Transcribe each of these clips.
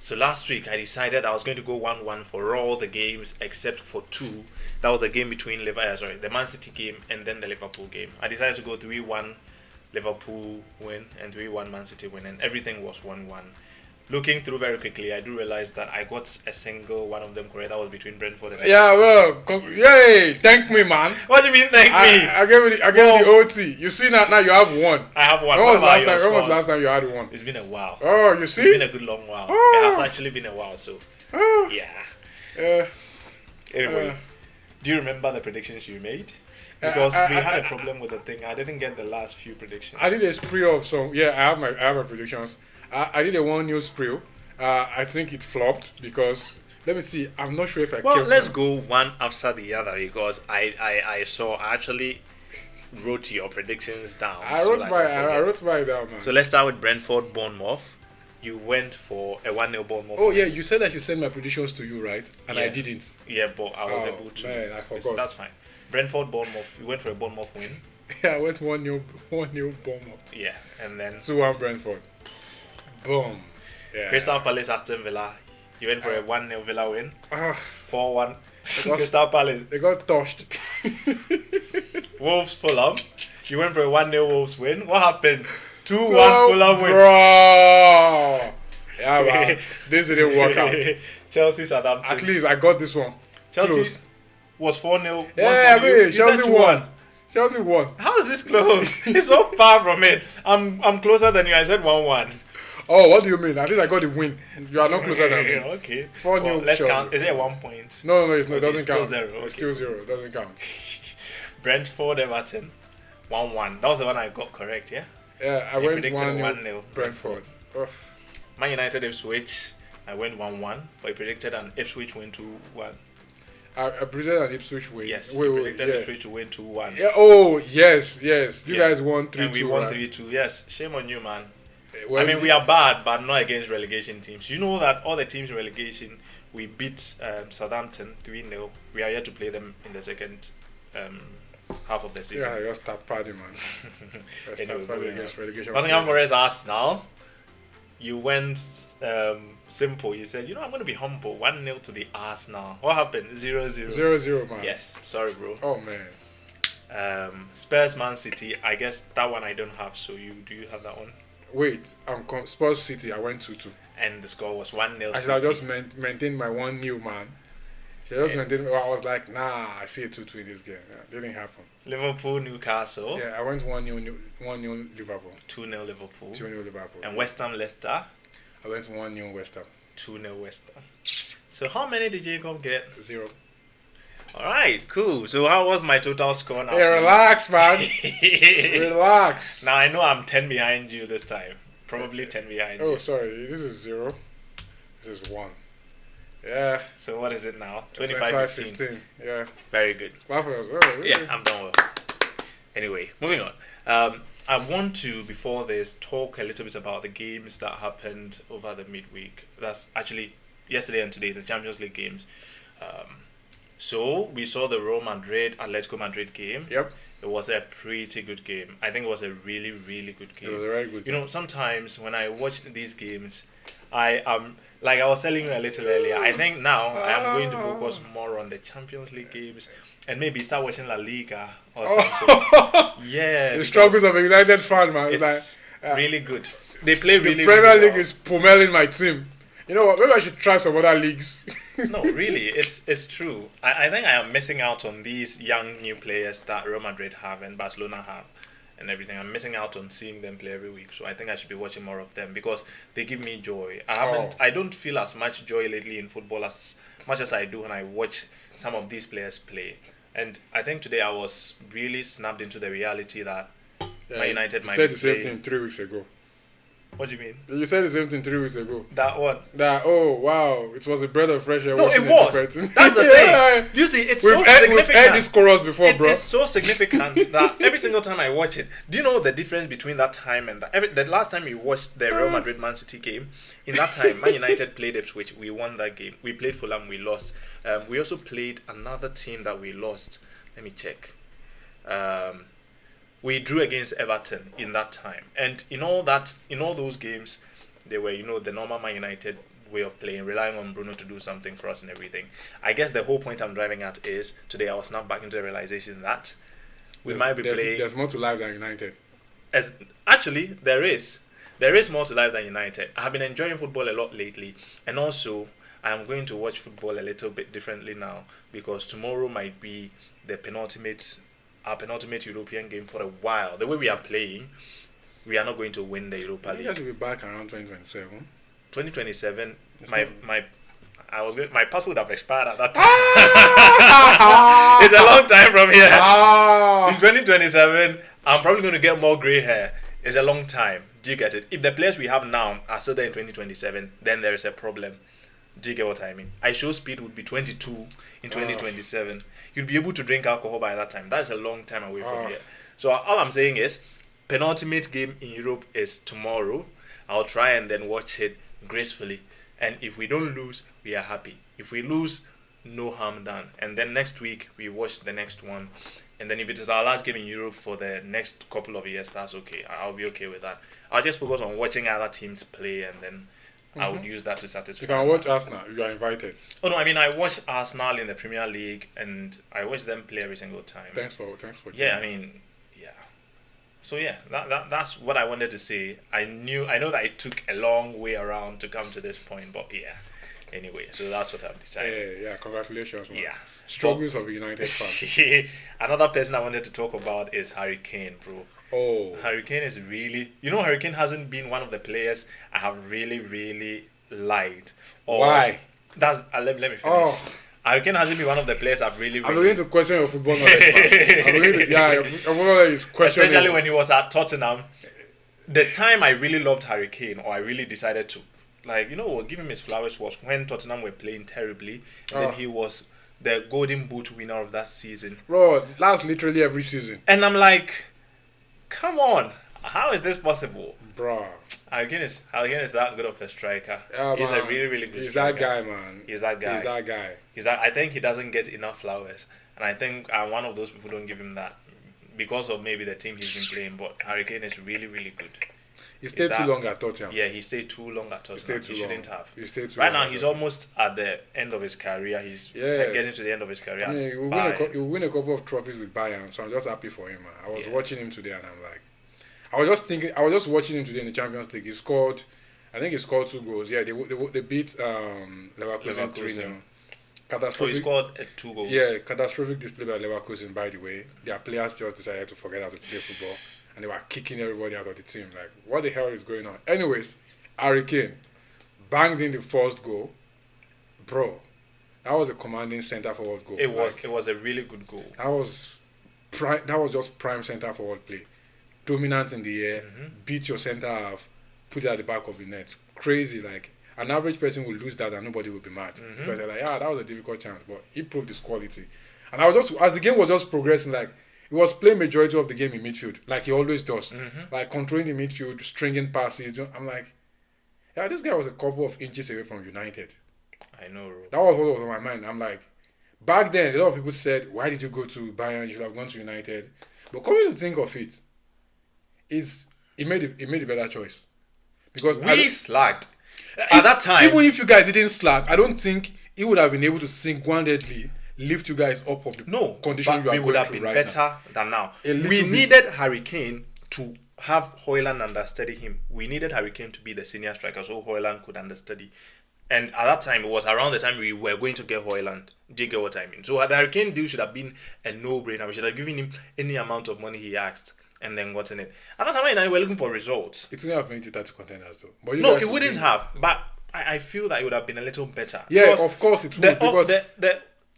So last week I decided I was going to go 1-1 for all the games except for two. That was the game between the Man City game and then the Liverpool game. I decided to go 3-1 Liverpool win and 3-1 Man City win, and everything was 1-1. Looking through very quickly, I do realize that I got a single one of them correct. That was between Brentford and Yeah, well, yay! Thank me, man. What do you mean, thank me? I gave the OT. You see now you have one. I have one. When was What last time you had one? It's been a while. Oh, you see? It's been a good long while. Oh. It has actually been a while, so yeah. Anyway, do you remember the predictions you made? Because we had a problem with the thing. I didn't get the last few predictions. I did a spree of some. Yeah, I have my predictions. I did a 1-0 spree. I think it flopped because let me see. I'm not sure if I. Well, let's go one after the other because I actually wrote your predictions down. I wrote my down, man. So let's start with Brentford Bournemouth. You went for a 1-0 Bournemouth. Oh yeah, you said I should send my predictions to you, right? And I didn't. Yeah, but I was able to. Man, I forgot. That's fine. Brentford Bournemouth. You went for a Bournemouth win. Yeah, I went 1-0 Bournemouth. Yeah, and then 2-1 Brentford. Boom. Yeah. Crystal Palace Aston Villa. You went for a 1-0 Villa win. 4-1 got, Crystal Palace. They got touched. Wolves Fulham. You went for a 1-0 Wolves win. What happened? 2-1 Fulham win. Bro. Yeah, man. This didn't work out. Chelsea Southampton. At least I got this one. Chelsea Close. was 4-0. Yeah, I mean, Chelsea won. Chelsea won. How is this close? It's so far from it. I'm closer than you. I said 1-1. Oh, what do you mean? At least I got the win. You are not closer than me. Okay. 4-0. Let's count. Is it 1 point? No, it's not. Okay, It doesn't count. Still 0. Okay. It's still 0. It doesn't count. Brentford Everton 1-1. That was the one I got correct, yeah? Yeah, I went 1-0 Brentford. Man United Ipswich, I went 1-1, but I predicted an Ipswich win 2-1. I predicted an Ipswich win. Yes, wait, predicted Ipswich to win 2-1. Yeah, oh, yes. You guys won 3-2. And we won 3-2. Yes, shame on you, man. Well, I mean, we are bad, but not against relegation teams. You know that all the teams in relegation, we beat Southampton 3-0. We are yet to play them in the second half of the season. Yeah, just start party, man. Start party against relegation. Nottingham Forest Arsenal. You went simple. You said, I'm going to be humble. 1-0 to the Arsenal. What happened? 0-0. 0-0, man. Yes. Sorry, bro. Oh, man. Spurs Man City. I guess that one I don't have. So do you have that one? Wait, Spurs City. I went 2-2. And the score was 1-0. I just maintained my 1-0, man. I was like, nah, I see a 2-2 in this game. Yeah, didn't happen. Liverpool Newcastle. Yeah, I went 1-0 Liverpool. 2-0 Liverpool. 2-0 Liverpool. And West Ham Leicester. I went 1-0 West Ham. 2-0 West Ham. So how many did Jacob get? 0. All right, cool. So how was my total score now? Hey, relax, man. Relax. Now I know I'm 10 behind you this time. Probably 10 behind you. Oh, sorry. This is 0. This is 1. Yeah. So what is it now? 25-15. Yeah. Very good. Yeah, I'm done with it. Anyway, moving on. I want to, before this, talk a little bit about the games that happened over the midweek. That's actually yesterday and today, the Champions League games. So we saw the Atletico Madrid game. Yep. It was a pretty good game. I think it was a really, really good game. It was a very good game. Sometimes when I watch these games, I am, like I was telling you a little earlier, I think now I am going to focus more on the Champions League games and maybe start watching La Liga or something. Yeah. The struggles of a United fan, man. It's really good. They play really, the Premier really League well. is pummeling my team. You know what? Maybe I should try some other leagues. No, really, it's true. I think I am missing out on these young new players that Real Madrid have and Barcelona have and everything. I'm missing out on seeing them play every week. So I think I should be watching more of them because they give me joy. I don't feel as much joy lately in football as much as I do when I watch some of these players play. And I think today I was really snapped into the reality that Man United might be said the same thing 3 weeks ago. What do you mean? You said the same thing 3 weeks ago. That what? That, oh, wow. It was a breath of fresh air. No, it was. That's the thing. You see, it's so significant. We've heard this chorus before, bro. It's so significant that every single time I watch it, do you know the difference between that time and the last time you watched the Real Madrid Man City game? In that time, Man United played Ipswich. We won that game. We played Fulham. We lost. We also played another team that we lost. Let me check. We drew against Everton in that time. And in all those games, they were, the normal Man United way of playing, relying on Bruno to do something for us and everything. I guess the whole point I'm driving at is today I was snapped back into the realization that might be playing. There's more to life than United. As actually there is more to life than United. I have been enjoying football a lot lately, and also I am going to watch football a little bit differently now because tomorrow might be our penultimate European game for a while. The way we are playing, we are not going to win the Europa League. You guys will be back around 2027. 2027. My passport would have expired at that time. Ah! It's a long time from here. Ah! In 2027, I'm probably going to get more grey hair. It's a long time. Do you get it? If the players we have now are still there in 2027, then there is a problem. Do you get what I mean? I show speed would be 22 in 2027. You'd be able to drink alcohol by that time. That is a long time away from here. So all I'm saying is, penultimate game in Europe is tomorrow. I'll try and then watch it gracefully. And if we don't lose, we are happy. If we lose, no harm done. And then next week, we watch the next one. And then if it is our last game in Europe for the next couple of years, that's okay. I'll be okay with that. I'll just focus on watching other teams play, and then I would use that to satisfy. You can watch Arsenal. You are invited. Oh no, I mean I watch Arsenal in the Premier League, and I watch them play every single time. Thanks for. Yeah, I mean, yeah. So yeah, that's what I wanted to say. I know that it took a long way around to come to this point, but yeah. Anyway, so that's what I've decided. Yeah. Congratulations, man. Yeah. Struggles of a United fan. Another person I wanted to talk about is Harry Kane, bro. Oh. Harry Kane is really... Harry Kane hasn't been one of the players I have really, really liked. Why? That's... let me finish. Oh. Harry Kane hasn't been one of the players I've really, really... I'm going to question your football knowledge, man. Your football knowledge is questionable. Especially when he was at Tottenham. The time I really loved Harry Kane, or I really decided to, give him his flowers, was when Tottenham were playing terribly. And then he was the Golden Boot winner of that season. Bro, that's literally every season. And I'm like... Come on, how is this possible? Bro. Harry Kane is that good of a striker. Yeah, he's man. A really, really good He's striker. that guy, man. He's that guy. I think he doesn't get enough flowers. And I think I'm one of those people who don't give him that because of maybe the team he's been playing. But Harry Kane is really, really good. He stayed too long at Tottenham. Yeah, he stayed too long at Tottenham. He shouldn't have. He stayed too right long now, he's almost at the end of his career. He's getting to the end of his career. Yeah, he'll win a couple of trophies with Bayern, so I'm just happy for him, man. I was watching him today, and I'm like... I was just watching him today in the Champions League. He scored 2 goals. Yeah, they beat Leverkusen 3-0. Catastrophic. So he scored 2 goals. Yeah, catastrophic display by Leverkusen, by the way. Their players just decided to forget how to play football, and they were kicking everybody out of the team. Like, what the hell is going on? Anyways, Harry Kane banged in the first goal. Bro, that was a commanding centre forward goal. It was a really good goal. That was just prime centre forward play. Dominant in the air, beat your centre half, put it at the back of the net. Crazy, like an average person would lose that and nobody would be mad. Because they're like, that was a difficult chance, but he proved his quality. And I was just, as the game was just progressing, like he was playing majority of the game in midfield, like he always does. Like controlling the midfield, stringing passes. I'm like, this guy was a couple of inches away from United. I know, bro. That was what was on my mind. I'm like, back then, a lot of people said, why did you go to Bayern? You should have gone to United. But coming to think of it, he made a better choice. Because we slacked at that time. Even if you guys didn't slack, I don't think he would have been able to single-handedly lift you guys up of the condition you are going through right now. We would have been better than now. We needed Harry Kane to have Højlund understudy him. We needed Harry Kane to be the senior striker so Højlund could understudy. And at that time, it was around the time we were going to get Højlund. Do you get what I mean? So the Harry Kane deal should have been a no-brainer. We should have given him any amount of money he asked and then gotten it. At that time, we were looking for results. It wouldn't have made it 30 contenders though. But no, it wouldn't have. But I feel that it would have been a little better. Yeah, of course it would. Because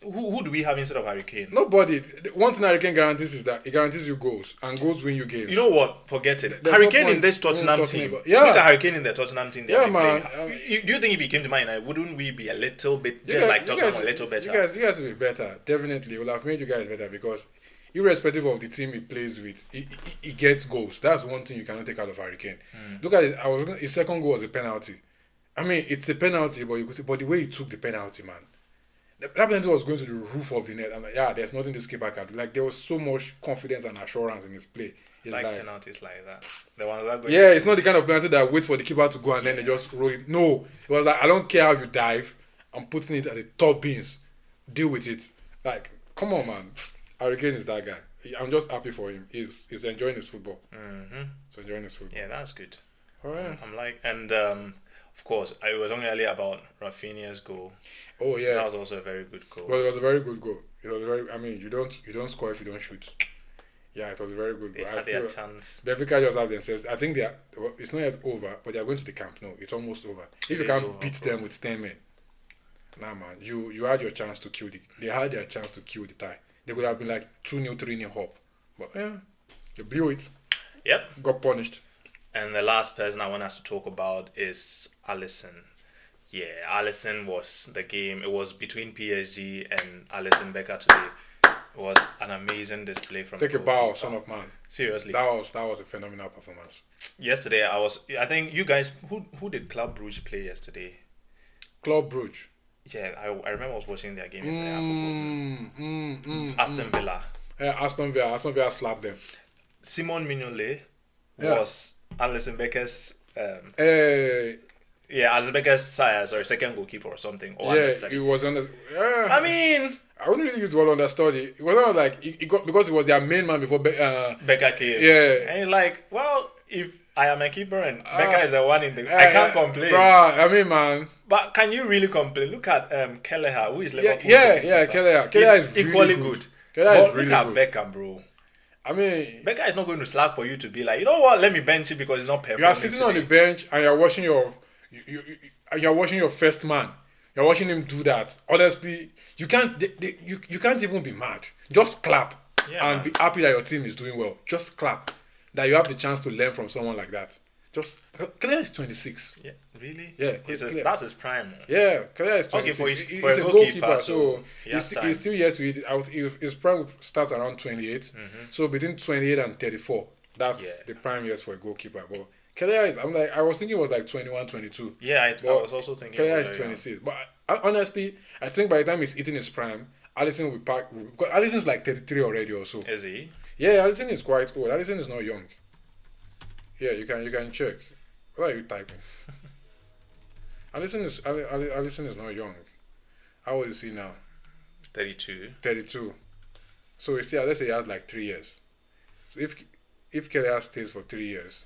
who do we have instead of Harry Kane? Nobody. One thing Harry Kane guarantees is that he guarantees you goals, and goals win you games. You know what? Forget it. Harry Kane in this Tottenham team. Look at Harry Kane in the Tottenham team. Yeah, man. Do you think if he came to Man United, wouldn't we be a little bit like Tottenham, a little better? You guys will be better. Definitely, it will have made you guys better because irrespective of the team he plays with, he gets goals. That's one thing you cannot take out of Harry Kane. Look at it. His second goal was a penalty. I mean, it's a penalty, but you could say, but the way he took the penalty, man. That penalty was going to the roof of the net. I'm like, yeah, there's nothing this keeper can do. Like, there was so much confidence and assurance in his play. It's like like penalties like that. The ones that go. yeah, it's not the kind of penalty that waits for the keeper to go and then they Yeah. just roll it. No, it was like, I don't care how you dive, I'm putting it at the top bins. Deal with it. Like, come on, man. Hurricane is that guy. I'm just happy for him. He's enjoying his football. He's enjoying his football. Yeah, that's good. Oh, yeah. I'm like, and of course, I was only earlier about Rafinha's goal. Oh yeah. That was also a very good goal. Well, it was a very good goal. It was very. I mean, you don't score if you don't shoot. Yeah, it was a very good They goal. I had their feel chance. Benfica just have themselves. I think they are. Well, it's not yet over, but they are going to the camp. No, it's almost over. If It you is can't over, beat bro. them with 10 men, nah, man, you had your chance to kill the. They had their chance to kill the tie. They could have been like 2-0, 3-0 up, but yeah, they blew it. Yep. Got punished. And the last person I want us to talk about is Alisson. Yeah, Alisson was the game. It was between PSG and Alisson Becker today. It was an amazing display from Take the a bow, goalkeeper. son of man. Seriously. That was a phenomenal performance. Yesterday, I think you guys... Who did Club Brugge play yesterday? Club Brugge. Yeah, I remember I was watching their game yesterday. Aston Villa. Yeah, Aston Villa slapped them. Simon Mignolet Yeah. was Alisson Becker's... Hey, Alisson Becker's second goalkeeper or something. Or yeah, understudy. it was yeah. I mean... I wouldn't really use the word understudy. It was not like it got because it was their main man before. Becker came. Yeah. And you're like, well, if I am a keeper and Becker is the one in the... I can't complain. Bruh, I mean, man. But can you really complain? Look at Kelleher, who is Liverpool's Yeah, second yeah, keeper. Kelleher He's is really equally good. good. Kelleher But is really look at good. Becker, bro. I mean, Becker is not going to slack for you to be like, you know what? Let me bench it because he's not performing. you are sitting on the today. bench and you're watching you're watching your first man. You're watching him do that. Honestly, you can't you can't even be mad. Just clap Yeah, and man. be happy that your team is doing well. Just clap that you have the chance to learn from someone like that. Just Kelleher is 26. Yeah, really? Yeah, That's his prime. Man. Yeah, Kelleher is 26. Okay, for He's a a goalkeeper, goalkeeper, so so he has time. he's still yet to hit it out. His prime starts around 28. So between 28 and 34, that's Yeah. the prime years for a goalkeeper. But Kelleher is, I was thinking it was like 21, 22. Yeah, I But was also thinking. Kelleher about is that, 26. But honestly, I think by the time he's hitting his prime, Alisson will be packed. Because Alisson's like 33 already or so. yeah. Is he? Yeah, Alisson is quite old. Alisson is not young. Yeah, you can check. What are you typing? Alisson is not young. How old is he now? 32. 32. So let's say he has like 3 years. So if Kelleher stays for 3 years,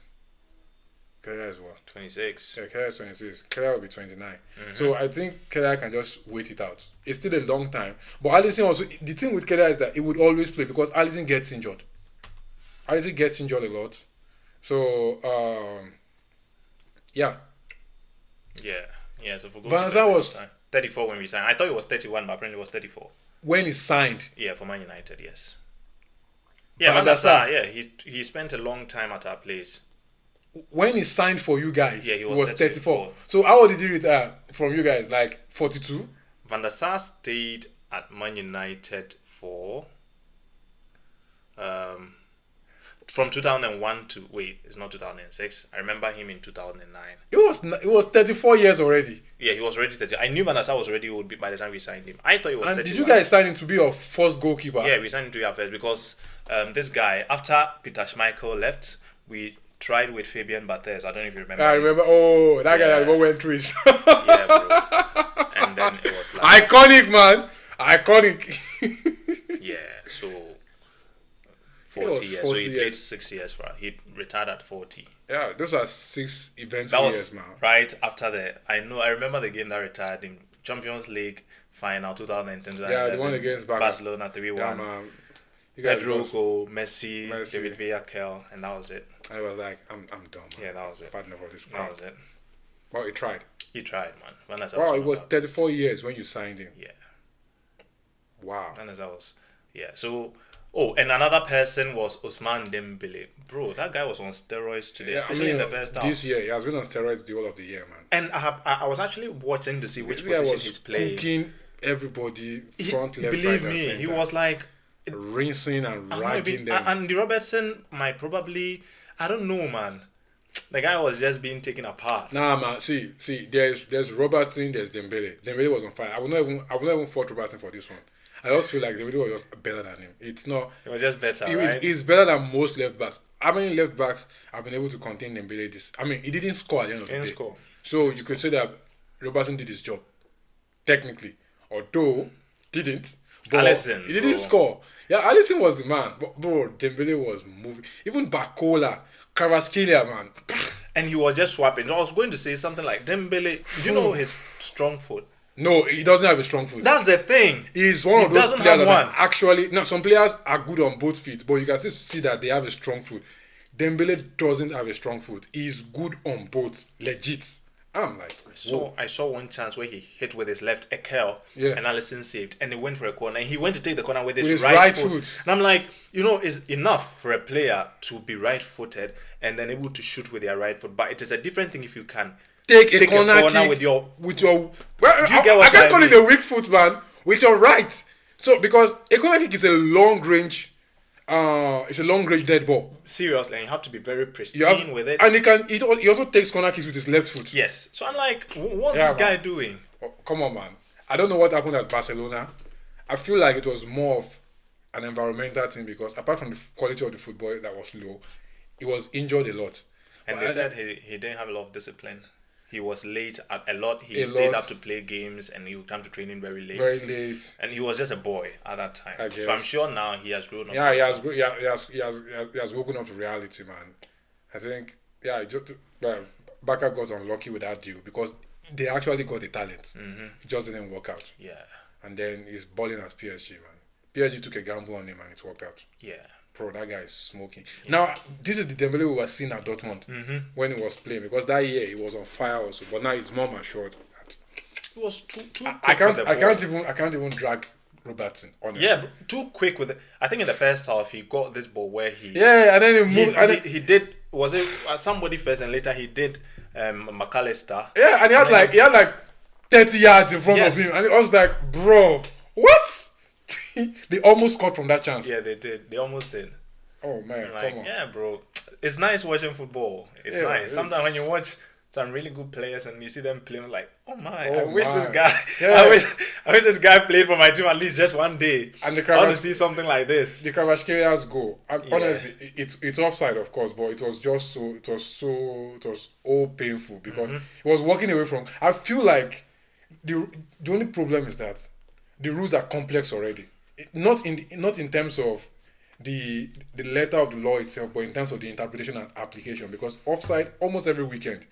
Kelleher is what? 26. Yeah, Kelleher is 26. Kelleher will be 29. So I think Kelleher can just wait it out. It's still a long time. But Alisson also, the thing with Kelleher is that he would always play because Alisson gets injured. Alisson gets injured a lot. So, yeah. Yeah, so for Van der goalkeeper, Sar it was 34 when we signed. I thought it was 31, but apparently it was 34. when he signed. Yeah, for Man United, yes. Yeah, Van Van der der Sar, Sar. yeah, he spent a long time at our place. When he signed for you guys, Yeah, he he was was 34. 34. So how old did he retire from you guys? Like 42? Van der Sar stayed at Man United for from 2001 to it's not 2006. I remember him in 2009. It was 34 years already. Yeah, he was already 30. I knew Van der Sar was already old by the time we signed him. I thought he was And 31. did you guys sign him to be your first goalkeeper? Yeah, we signed him 2 years first because this guy, after Peter Schmeichel left, we tried with Fabian Barthez. I don't know if you remember. I him. remember. Oh, that guy Yeah. that what went through his. Yeah, bro. And then it was like, Iconic, man. Iconic. yeah, so He was 40 years. So 40 he played years. 6 years for. He retired at 40. Yeah, those are 6 events That was years, man. right after I remember the game that retired him. Champions League final 2010. Yeah, the one against Barcelona 3-1. Yeah, man. You guys Pedro lost. goal, Messi, Messi. David Villa, and that was it. I was like, I'm done, man. Yeah, that was it. I've had enough of this That crap. was it. Well, he tried. He tried, man. Van der Sar Wow, one it of was our best. 34 years when you signed him. Yeah, Wow. Van der Sar was. Yeah, so. Oh, and another person was Ousmane Dembele. Bro, that guy was on steroids today, Yeah, especially in the first half. This year, he has been on steroids the whole of the year, man. And I was actually watching to see which This guy position was he's playing. cooking everybody front, left, Believe right, me, and he center. was like, rinsing and I'm not ragging even- them. Andy Robertson might probably, I don't know, man. The guy was just being taken apart. Nah, man. See. There's Robertson. There's Dembele. Dembele was on fire. I would not even fault Robertson for this one. I just feel like Dembele was just better than him. It's not. It was just better, Right? He's better than most left backs. How many left backs have been able to contain Dembele? He didn't score at the end of the day. Score. So you could say that Robertson did his job, technically. Although didn't. But Alisson, he didn't score. Yeah, Alisson was the man. But bro, Dembele was moving. Even Bakola, Kvaratskhelia, man. And he was just swapping. I was going to say something like Dembele. Do you know his strong foot? No, he doesn't have a strong foot. That's the thing. He's one of those players that actually. No, some players are good on both feet, but you can still see that they have a strong foot. Dembele doesn't have a strong foot. He's good on both, legit. I'm like, I saw one chance where he hit with his left Ekel, and Alisson saved, and he went for a corner. And he went to take the corner with his right foot. And I'm like, it's enough for a player to be right-footed and then able to shoot with their right foot, but it is a different thing if you can take a corner kick with your. Well, do you get what I can't call it a weak foot, man. With your right, so because a corner kick is a long range. It's a long range dead ball. Seriously, and you have to be very pristine with it. And he also takes corner kicks with his left foot. Yes. So I'm like, what's this guy doing? Oh, come on, man. I don't know what happened at Barcelona. I feel like it was more of an environmental thing because apart from the quality of the football that was low, he was injured a lot. And they said he didn't have a lot of discipline. He was late a lot. He stayed up to play games, and he would come to training very late. Very late. And he was just a boy at that time. So I'm sure now he has grown up. Yeah, he has woken up to reality, man. I think, Barca got unlucky with that deal because they actually got the talent. Mm-hmm. It just didn't work out. Yeah. And then he's balling at PSG, man. PSG took a gamble on him, and it worked out. Yeah. Bro, that guy is smoking. Yeah. Now, this is the Dembele we were seeing at Dortmund when he was playing because that year he was on fire also, but now he's more matured. He was too quick. I can't even drag Robertson, honestly. Yeah, too quick with it. I think in the first half he got this ball where he and then he moved. He did. Was it somebody first and later he did McAllister? Yeah, and he had like 30 yards in front of him, and it was like, bro, what? They almost scored from that chance. Yeah, they did. They almost did. Oh man, come on. Yeah, bro. It's nice watching football. It's nice. Sometimes when you watch some really good players and you see them playing, like, I wish this guy. Yeah. I wish this guy played for my team at least just one day. And I want to see something like this. The Kvaratskhelia goal. Honestly, it's offside, of course, but it was just it was all painful because he was walking away from. I feel like the only problem is that the rules are complex already. Not in terms of the letter of the law itself, but in terms of the interpretation and application. Because offside, almost every weekend,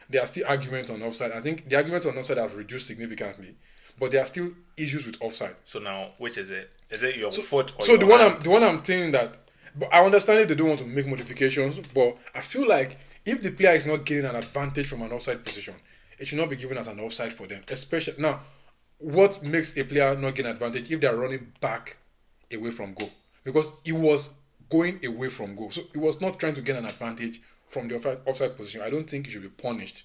there are still arguments on offside. I think the arguments on offside have reduced significantly, but there are still issues with offside. So now, which is it? Is it your foot or so your hand? The one I'm saying that, but I understand if they don't want to make modifications, but I feel like if the player is not getting an advantage from an offside position, it should not be given as an offside for them. Especially now. What makes a player not gain advantage if they are running back away from goal? Because he was going away from goal. So he was not trying to get an advantage from the offside position. I don't think he should be punished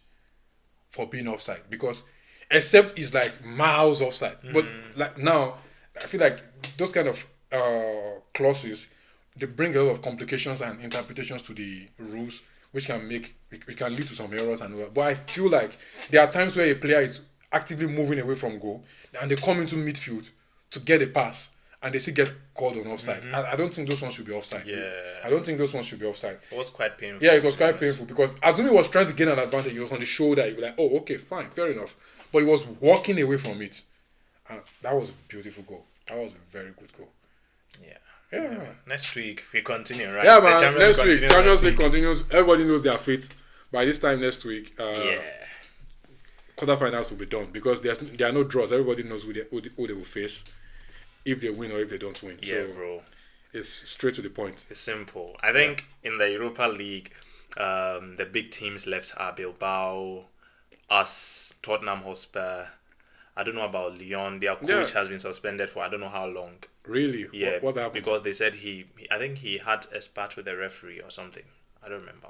for being offside. Because except he's like miles offside. But like now, I feel like those kind of clauses, they bring a lot of complications and interpretations to the rules, which can lead to some errors and all. But I feel like there are times where a player is actively moving away from goal and they come into midfield to get a pass and they still get called on offside. I don't think those ones should be offside. Yeah. I don't think those ones should be offside. It was quite painful. Yeah, it was quite painful because as soon as he was trying to get an advantage, he was on the shoulder. He was like, oh, okay, fine, fair enough. But he was walking away from it. And that was a beautiful goal. That was a very good goal. Yeah. Next week we continue, right? Yeah, man. Next week, Champions League continues. Everybody knows their fate. By this time next week, quarterfinals will be done because there are no draws. Everybody knows who they will face if they win or if they don't win. Yeah, so bro. It's straight to the point. It's simple. I think in the Europa League, the big teams left are Bilbao, us, Tottenham Hotspur. I don't know about Lyon. Their coach has been suspended for I don't know how long. Really? Yeah. What happened? Because they said I think he had a spat with a referee or something. I don't remember.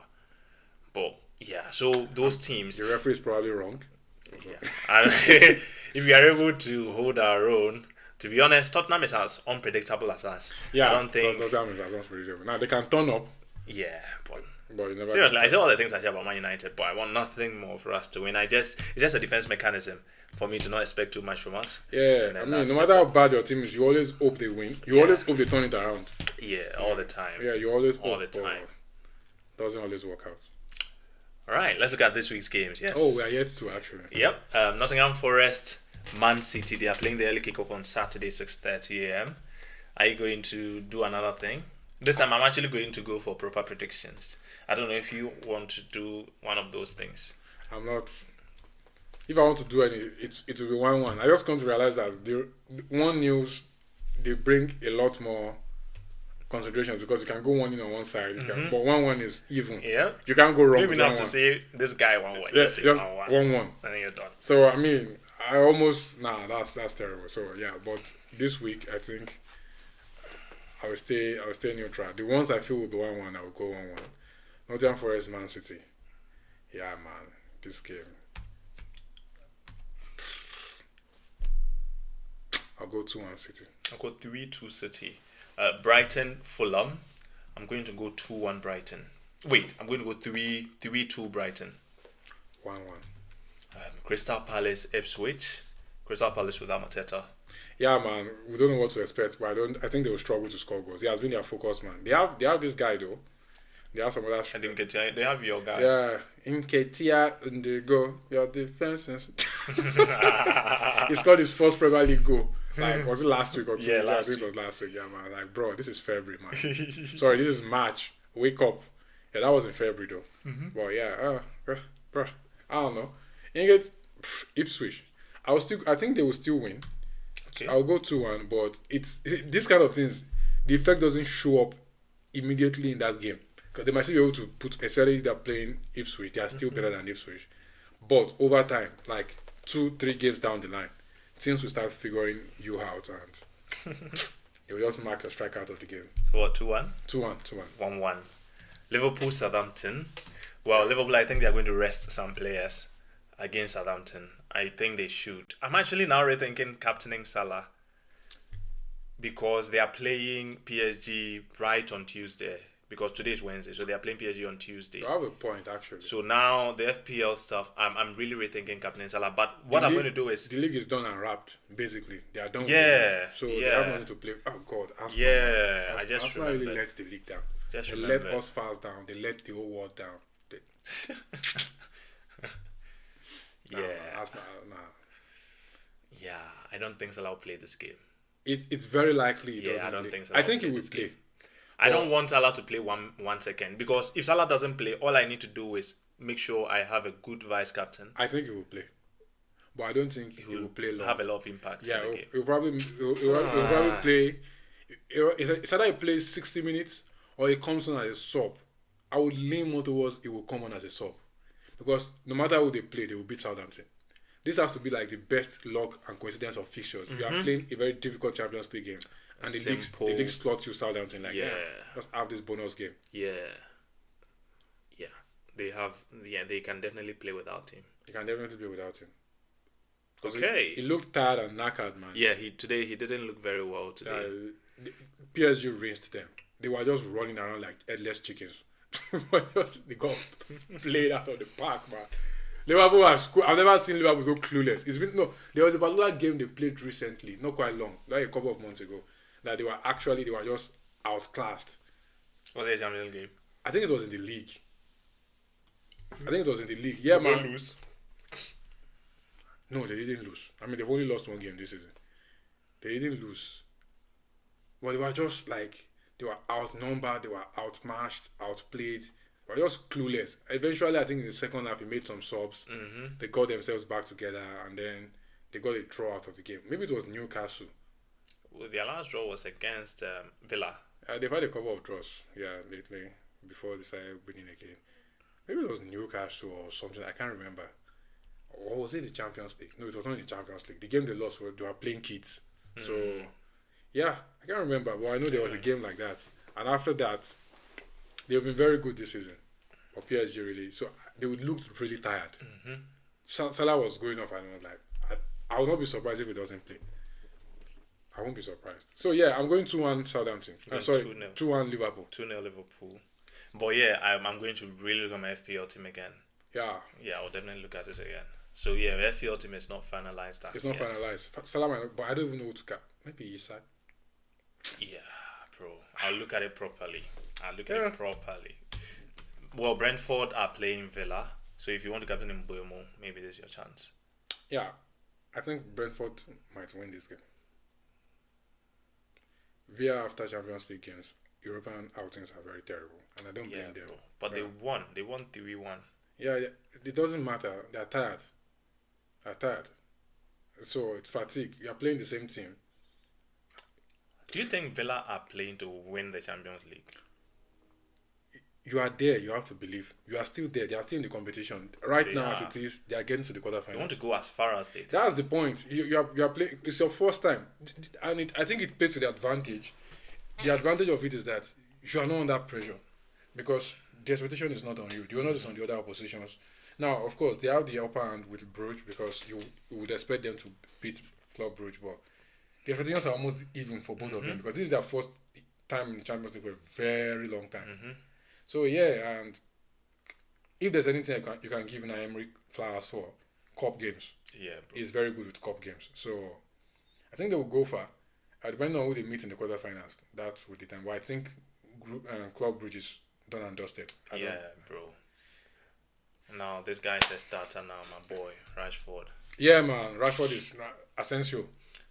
But yeah, so those teams. The referee is probably wrong. Yeah. If we are able to hold our own, to be honest, Tottenham is as unpredictable as us. Yeah, I don't think Tottenham is as unpredictable. Now they can turn up. Yeah, but but you never. Seriously, I say all the things I say about Man United, but I want nothing more for us to win. It's just a defense mechanism for me to not expect too much from us. Yeah, I mean, no matter how bad your team is, you always hope they win. You always hope they turn it around. Yeah, all the time. Yeah, you always all hope, the time. Doesn't always work out. All right, let's look at this week's games. Yes. Oh, we are yet to actually. Yep. Nottingham Forest, Man City. They are playing the early kickoff on Saturday, 6:30 a.m. Are you going to do another thing? This time, I'm actually going to go for proper predictions. I don't know if you want to do one of those things. I'm not. If I want to do any, it will be 1-1. I just come to realize that the one news they bring a lot more considerations because you can go 1-0 on one side, but 1-1 is even. Yeah. You can't go wrong. Maybe not to say this guy 1-1. Just 1-1. 1-1. And then you're done. So I mean, I almost that's terrible. So yeah, but this week I think I will stay neutral. The ones I feel will be 1-1, I will go 1-1. Nottingham Forest, Man City. Yeah, man, this game. I'll go 2-1 City. I'll go 3-2 City. Brighton, Fulham. I'm going to go 2-1 Brighton. Wait, I'm going to go 3-2 Brighton. 1-1. Crystal Palace, Ipswich. Crystal Palace without Mateta. Yeah, man, we don't know what to expect, but I think they will struggle to score goals. He has been their focus, man. They have this guy though. They have some other. I didn't get you. They have your guy. Yeah, Nketiah and they go. Your defense. He scored his first Premier League goal. Like, was it last week or 2 weeks? Yeah, I think it was last week. Yeah, man. Like, bro, this is February, man. Sorry, this is March. Wake up. Yeah, that was in February though. But yeah, bro, I don't know. Ipswich. I think they will still win. Okay. I'll go 2-1, but it's this kind of things. The effect doesn't show up immediately in that game because they might still be able to put, especially if they're playing Ipswich, they are still better than Ipswich. But over time, like 2-3 games down the line, teams will start figuring you out and they will just mark a strike out of the game. So what? 2-1. 2-1. 1-1. Liverpool, Southampton. Well, Liverpool, I think they are going to rest some players against Southampton. I think they should. I'm actually now rethinking captaining Salah because they are playing PSG right on Tuesday because today is Wednesday, so they are playing PSG on Tuesday. I have a point actually. So now the FPL stuff, I'm really rethinking captaining Salah. But what I'm going to do is the league is done and wrapped. Basically, they are done. Yeah. With it. So they have nothing to play. Oh God, Arsenal. Yeah, I just Arsenal really let the league down. Just they let us fast down. They let the whole world down. Yeah, I don't think Salah will play this game. It's very likely he doesn't I don't play. think Salah I think he will will play play. this game. I don't want Salah to play one second because if Salah doesn't play, all I need to do is make sure I have a good vice captain. I think he will play, but I don't think he will play long. Have a lot of impact. Yeah, in the game. he'll probably play. It's either he plays 60 minutes or he comes on as a sub. I would lean more towards he will come on as a sub because no matter who they play, they will beat Southampton. This has to be like the best luck and coincidence of fixtures. You are playing a very difficult Champions League game, and the league slots you Southampton like just have this bonus game. Yeah, they have. Yeah, they can definitely play without him. They can definitely play without him. Okay, he looked tired and knackered, man. Yeah, he didn't look very well today. PSG rinsed them. They were just running around like headless chickens. They got played out of the park, man. Liverpool I've never seen Liverpool so clueless. There was a particular game they played recently, not quite long, like a couple of months ago, that they were just outclassed. Was it a Champions game? I think it was in the league. Yeah, man. They lose. No, they didn't lose. I mean, they've only lost one game this season. They didn't lose. But they were just like, they were outnumbered, they were outmatched, outplayed. They were just clueless. Eventually, I think in the second half, he made some subs. They got themselves back together, and then they got a draw out of the game. Maybe it was Newcastle. Well, their last draw was against Villa. They've had a couple of draws, lately, before they started winning again. Maybe it was Newcastle or something. I can't remember. Or was it the Champions League? No, it was not the Champions League. The game they lost, they were playing kids. So, I can't remember. But I know there was a game like that. And after that, they've been very good this season. Or PSG, really. So, they would look really tired. Salah was going off, and I was like, I would not be surprised if he doesn't play. I won't be surprised. So, I'm going 2-1 Southampton. Sorry, 2-1 Liverpool. 2-0 Liverpool. But yeah, I'm going to really look at my FPL team again. Yeah, Yeah, I'll definitely look at it again. So yeah, the FPL team is not finalized it's as not yet. finalized. Salah, but I don't even know who to cap. Maybe Isak. Yeah, bro. I'll look at it properly. I'll look at Yeah, it properly. Well, Brentford are playing Villa, so if you want to captain in Buemo, maybe this is your chance. yeah. I think Brentford might win this game. Via after Champions League games, European outings are very terrible, and I don't Yeah, blame them. bro. But they won. They won 3-1. Yeah, yeah, it doesn't matter. They're tired. They're tired. So it's fatigue. You're playing the same team. Do you think Villa are playing to win the Champions League? You are there. You have to believe. You are still there. They are still in the competition right They now. As are. it is, they are getting to the They want quarterfinals. to go as far as they can. That's the point. You are playing. It's your first time, and I think it plays to the advantage. The advantage of it is that you are not under pressure because the expectation is not on you. The onus is on the other oppositions. Now, of course, they have the upper hand with Bruges because you would expect them to beat Club Bruges, but the expectations are almost even for both of them because this is their first time in the Champions League for a very long time. So yeah, and if there's anything you can give Emery flowers for, cup games. Yeah, bro. He's very good with cup games. So I think they will go far. Depending on who they meet in the quarterfinals, that will determine. But I think Club Brugge is done and dusted. Yeah, bro. Now this guy is a starter now, my boy Rashford. Yeah, man. Rashford is Asensio.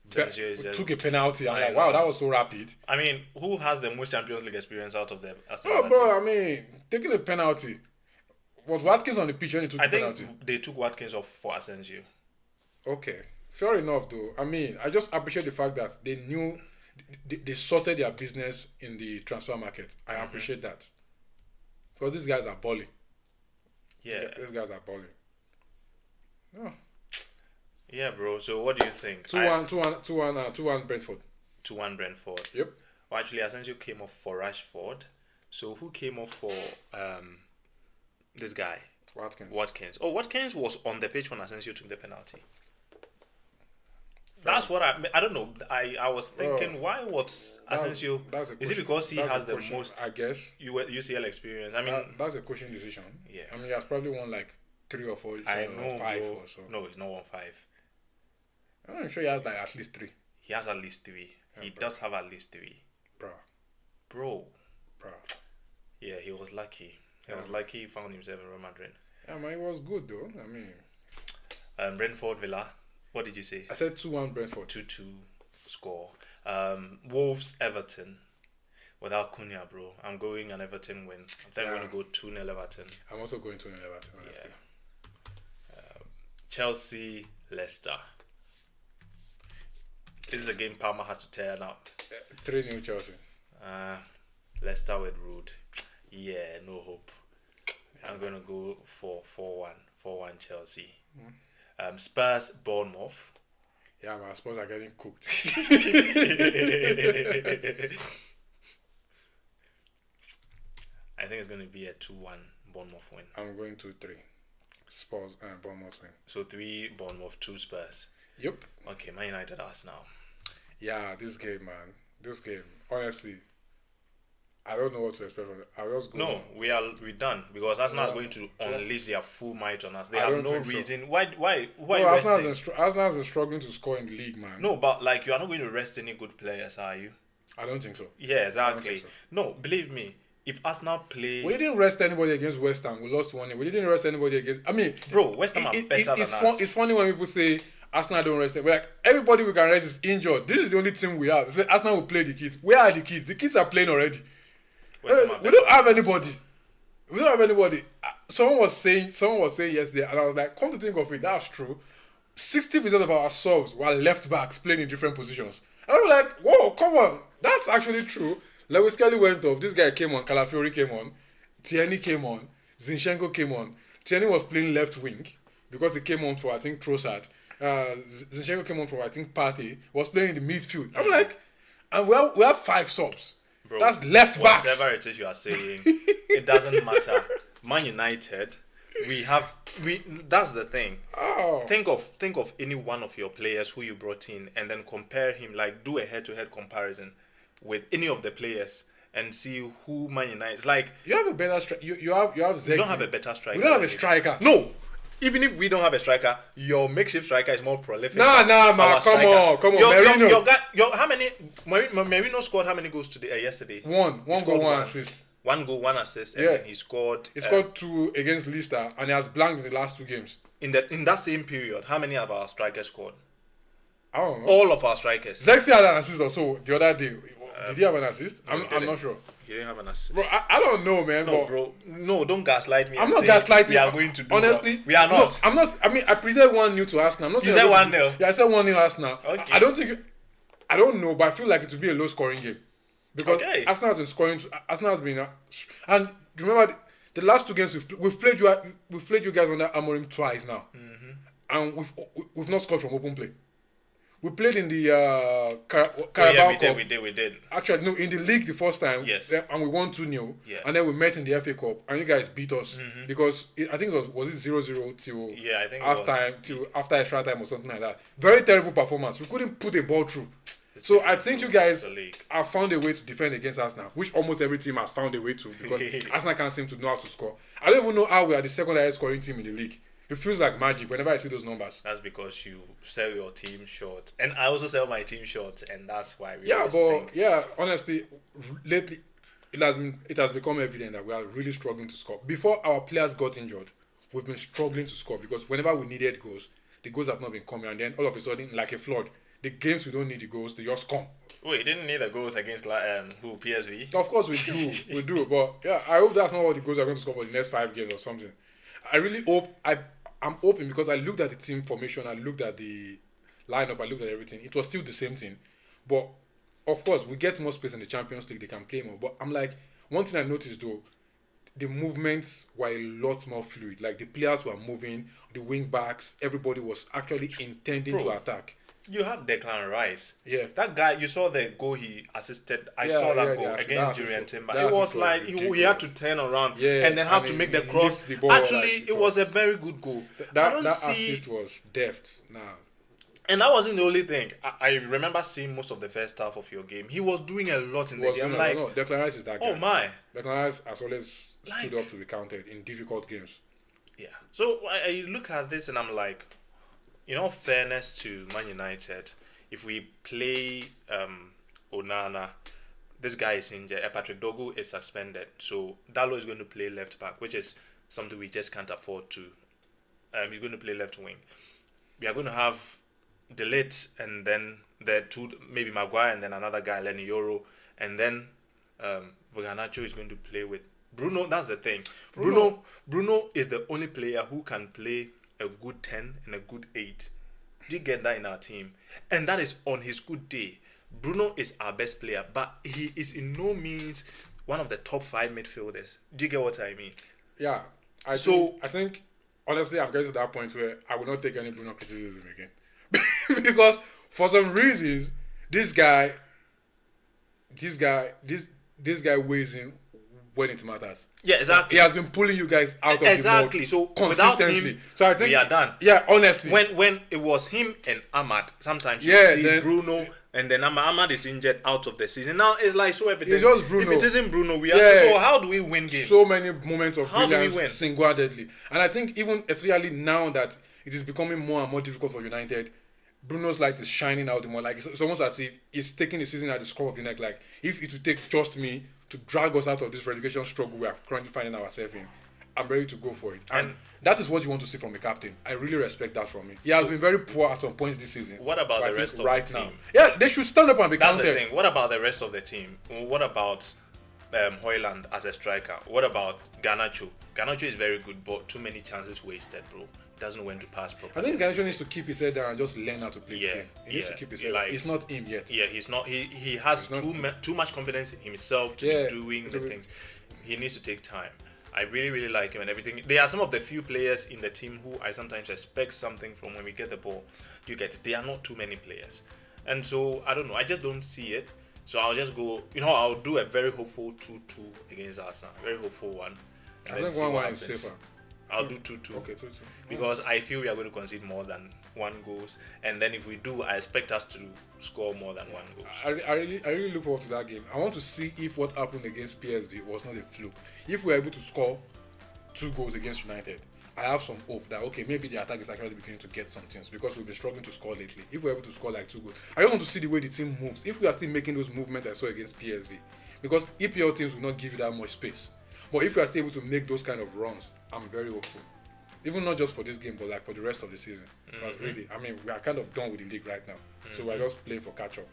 Asensio is just- Took a penalty. I'm I like, wow, know. that was so rapid. I mean, who has the most Champions League experience out of them? Oh, bro, I mean, taking a penalty. Was Watkins on the pitch when he took I the think penalty? they took Watkins off for Asensio. Okay. Fair enough, though. I mean, I just appreciate the fact that they knew, they sorted their business in the transfer market. I appreciate that. Because these guys are balling. Yeah. These guys are balling. Oh. Yeah, bro. So what do you think? 2-1 Brentford. 2-1 Brentford. Yep. Well, actually, Asensio came off for Rashford. So who came off for this guy? Watkins. Oh, Watkins was on the pitch when Asensio took the penalty. That's what I don't know. I was thinking, why was Asensio? That's a Is it question. because he That's has a the question, most I guess. UCL experience? I mean, That's a coaching decision. Yeah. I mean, he has probably won like 3 or 4, I or know, 5 bro. or so. No, he's not 1-5. I'm sure he has like at least 3. He has at least 3. He does have at least 3. Bro. Yeah, he was lucky. He was lucky he found himself in Real Madrid. Yeah, man, it was good though. I mean, Brentford Villa. What did you say? I said 2-1 Brentford. 2-2 score. Wolves Everton. Without Cunha, bro. I'm going an Everton win. I think I'm going to go 2-0 Everton. I'm also going to Everton, honestly. Chelsea Leicester. This is a game Palmer has to turn up. 3-0 Chelsea. Leicester with Rude. Yeah, no hope. I'm going to go for 4-1 Chelsea. Spurs Bournemouth. Yeah, man, Spurs are getting cooked. I think it's going to be a 2-1 Bournemouth win. I'm going 2-3 Spurs and Bournemouth win. So 3 Bournemouth, 2 Spurs. Yep. Okay, Man United Arsenal. Yeah, this game, man. This game, honestly, I don't know what to expect from it. I was going. No, we're done because Arsenal are going to unleash their full might on us. They I have don't no think so. reason. Why No, you resting? Arsenal's been struggling to score in the league, man. No, but like you are not going to rest any good players, are you? I don't think so. Yeah, exactly. think so. No, believe me. If Arsenal play, We didn't rest anybody against West Ham. We lost 1-0. We didn't rest anybody against. I mean, bro, West Ham are better than us. It's funny when people say Arsenal don't rest. We're like, everybody we can rest is injured. This is the only team we have. Say Arsenal will play the kids. Where are the kids? The kids are playing already. West Ham are We better don't have than us. anybody. We don't have anybody. Someone was saying yesterday, and I was like, come to think of it, that's true. 60% of our subs were left backs playing in different positions. And I'm like, whoa, come on. That's actually true. Lewis Kelly went off. This guy came on. Calafiori came on. Tierney came on. Zinchenko came on. Tierney was playing left wing because he came on for, I think, Trossard. Zinchenko came on for, I think, Partey. Was playing in the midfield. I'm like, and we have 5 subs. Bro, that's left backs. Whatever it is you are saying, it doesn't matter. Man United, that's the thing. Oh. Think of any one of your players who you brought in and then compare him, like do a head-to-head comparison with any of the players and see who Man United is like. You have a better striker. You have Zexi. We don't have a better striker. We don't have a striker. No. Even if we don't have a striker, your makeshift striker is more prolific. Nah, man. Come on. Your how many? Merino scored how many goals today? Yesterday. One goal, one assist. 1 goal, 1 assist, and then he scored. He scored 2 against Leicester, and he has blanked in the last 2 games. In that same period, how many of our strikers scored? I don't know. All of our strikers. Zexi had an assist also the other day. Did he have an assist? I'm not sure. He didn't have an assist. Bro, I don't know, man. No, bro. No, don't gaslight me. I'm not gaslighting. We are going to do honestly. We are not. No, I'm not. I mean, I predicted 1-0 to Arsenal. I'm not you said 1-0. Yeah, I said 1-0 Arsenal. Okay. I don't know, but I feel like it will be a low-scoring game because Arsenal has been scoring. Arsenal has been, and remember the last 2 games we've played you guys under Amorim twice now, and we've not scored from open play. We played in the Carabao Cup. We did. Actually, no, in the league the first time. Yes. And we won 2-0. Yeah. And then we met in the FA Cup, and you guys beat us because I think it was 0-0 till I think half time, till after extra time or something like that. Very terrible performance. We couldn't put a ball through. So I think you guys have found a way to defend against Arsenal, which almost every team has found a way to, because Arsenal can't seem to know how to score. I don't even know how we are the second highest scoring team in the league. It feels like magic whenever I see those numbers. That's because you sell your team short, and I also sell my team short, and that's why we. Honestly, lately it has become evident that we are really struggling to score. Before our players got injured, we've been struggling to score because whenever we needed goals, the goals have not been coming, and then all of a sudden, like a flood, the games we don't need the goals, they just come. Wait, you didn't need the goals against PSV? Of course we do, but yeah, I hope that's not what the goals are going to score for the next 5 games or something. I really hope. I'm hoping, because I looked at the team formation, I looked at the lineup, I looked at everything. It was still the same thing, but of course we get more space in the Champions League. They can play more, but I'm like, one thing I noticed though, the movements were a lot more fluid. Like the players were moving, the wing backs, everybody was actually intending to attack. You have Declan Rice. Yeah. That guy, you saw the goal he assisted. I saw that goal against Julian Timber. It was like he had to turn around and then have to make the cross. The ball, actually, it was a very good goal. That assist was deft. And that wasn't the only thing. I remember seeing most of the first half of your game. He was doing a lot in the game. No, Declan Rice is that guy. Oh my. Declan Rice has always stood up to be counted in difficult games. Yeah. So I look at this and I'm like, in all fairness to Man United, if we play Onana, this guy is injured. Patrick Dogu is suspended. So Dallo is going to play left back, which is something we just can't afford to. He's going to play left wing. We are going to have De Ligt, and then the 2, maybe Maguire, and then another guy, Lenny Yoro, and then Garnacho is going to play with Bruno. That's the thing. Bruno is the only player who can play a good 10 and a good 8. Do you get that in our team? And that is on his good day. Bruno is our best player, but he is in no means one of the top 5 midfielders. Do you get what I mean? Yeah. I think honestly, I'm getting to that point where I will not take any Bruno criticism again. Because for some reasons, this guy weighs in when it matters. Yeah, exactly. He has been pulling you guys out of the mud so consistently. Without him, so I think we are done. Yeah, honestly. When it was him and Ahmad, sometimes you see Bruno, and then Ahmad is injured out of the season. Now it's like so evident. It's just Bruno. If it isn't Bruno, we are. So how do we win games? So many moments of brilliance single-handedly. And I think even especially now that it is becoming more and more difficult for United, Bruno's light is shining out more. Like it's almost as if he's taking the season at the scruff of the neck. Like if it would take just me to drag us out of this relegation struggle we are currently finding ourselves in, I'm ready to go for it. And that is what you want to see from a captain. I really respect that from him. He has been very poor at some points this season. What about the rest of the team? Yeah, they should stand up and be counted. That's the thing. What about the rest of the team? What about Højlund as a striker? What about Garnacho? Garnacho is very good, but too many chances wasted, bro. Doesn't know when to pass properly. I think Garnacho needs to keep his head down and just learn how to play the game. He needs to keep his head down. It's not him yet. Yeah, he's not. He has too much confidence in himself to be doing the things. He needs to take time. I really, really like him and everything. They are some of the few players in the team who I sometimes expect something from when we get the ball. You get it? They are not too many players. And so, I don't know. I just don't see it. So I'll just go, I'll do a very hopeful 2-2 against Arsenal. Very hopeful one. I think 1-1 is safer. I'll do 2-2. Okay, 2-2. Because I feel we are going to concede more than 1 goals, and then if we do, I expect us to score more than 1 goal. I really look forward to that game. I want to see if what happened against PSV was not a fluke. If we're able to score 2 goals against United, I have some hope that okay, maybe the attack is actually beginning to get some things because we've been struggling to score lately. If we're able to score like 2 goals, I just want to see the way the team moves. If we are still making those movements I saw against PSV, because EPL teams will not give you that much space. But if we are still able to make those kind of runs, I'm very hopeful. Even not just for this game, but like for the rest of the season. Because really, I mean, we are kind of done with the league right now, so we're just playing for catch up.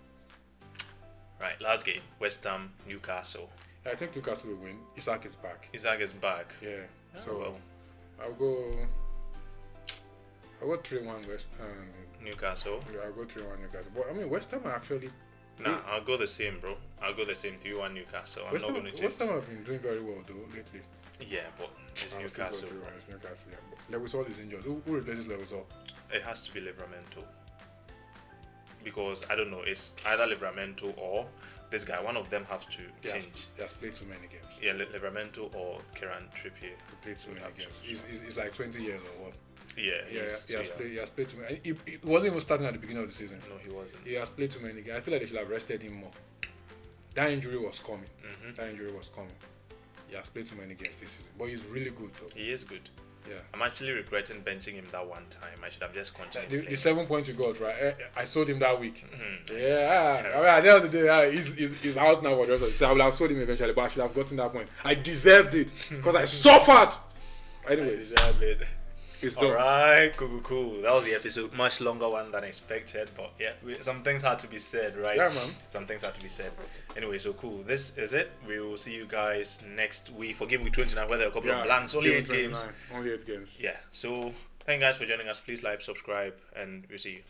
Right, last game, West Ham, Newcastle. I think Newcastle will win. Isaac is back. Isaac is back. Yeah. Oh, So well. I'll go 3-1 West Ham. Newcastle. Yeah, I'll go 3-1 Newcastle. But I mean, West Ham are actually. Nah, I'll go the same, bro. I'll go the same 3-1 Newcastle. I'm West not Ham, going to West change. Ham have been doing very well though lately. Yeah, but it's I'll still go Newcastle. 3-1, it's Newcastle, yeah. But Lewisall is injured. Who replaces Lewisall? It has to be Livramento. Because I don't know, it's either Livramento or this guy. One of them has to change. He has played too many games. Yeah, Livramento or Kieran Trippier. He played too many have to games. choose. He's like 20 years or what? Yeah, Yeah, he's he has too played. young. He has played too many. He wasn't even starting at the beginning of the season. No, he wasn't. He has played too many games. I feel like they should have rested him more. That injury was coming. That injury was coming. He has played too many games this season, but he's really good though. He is good. Yeah. I'm actually regretting benching him that one time. I should have just continued The playing. 7 points you got, right? I sold him that week. Mm-hmm. Yeah. I mean, at the end of the day, he's out now for the rest of the season. I would have sold him eventually, but I should have gotten that point. I deserved it because I suffered. Anyways, I deserve it. it's done. Alright, cool. That was the episode. Much longer one than expected, but yeah, some things had to be said, right? Yeah, man. Some things had to be said. Anyway, so cool. This is it. We will see you guys next week for game week 29, where there are a couple of blanks, only 8 games. Only 8 games. Yeah, so thank you guys for joining us. Please like, subscribe, and we'll see you.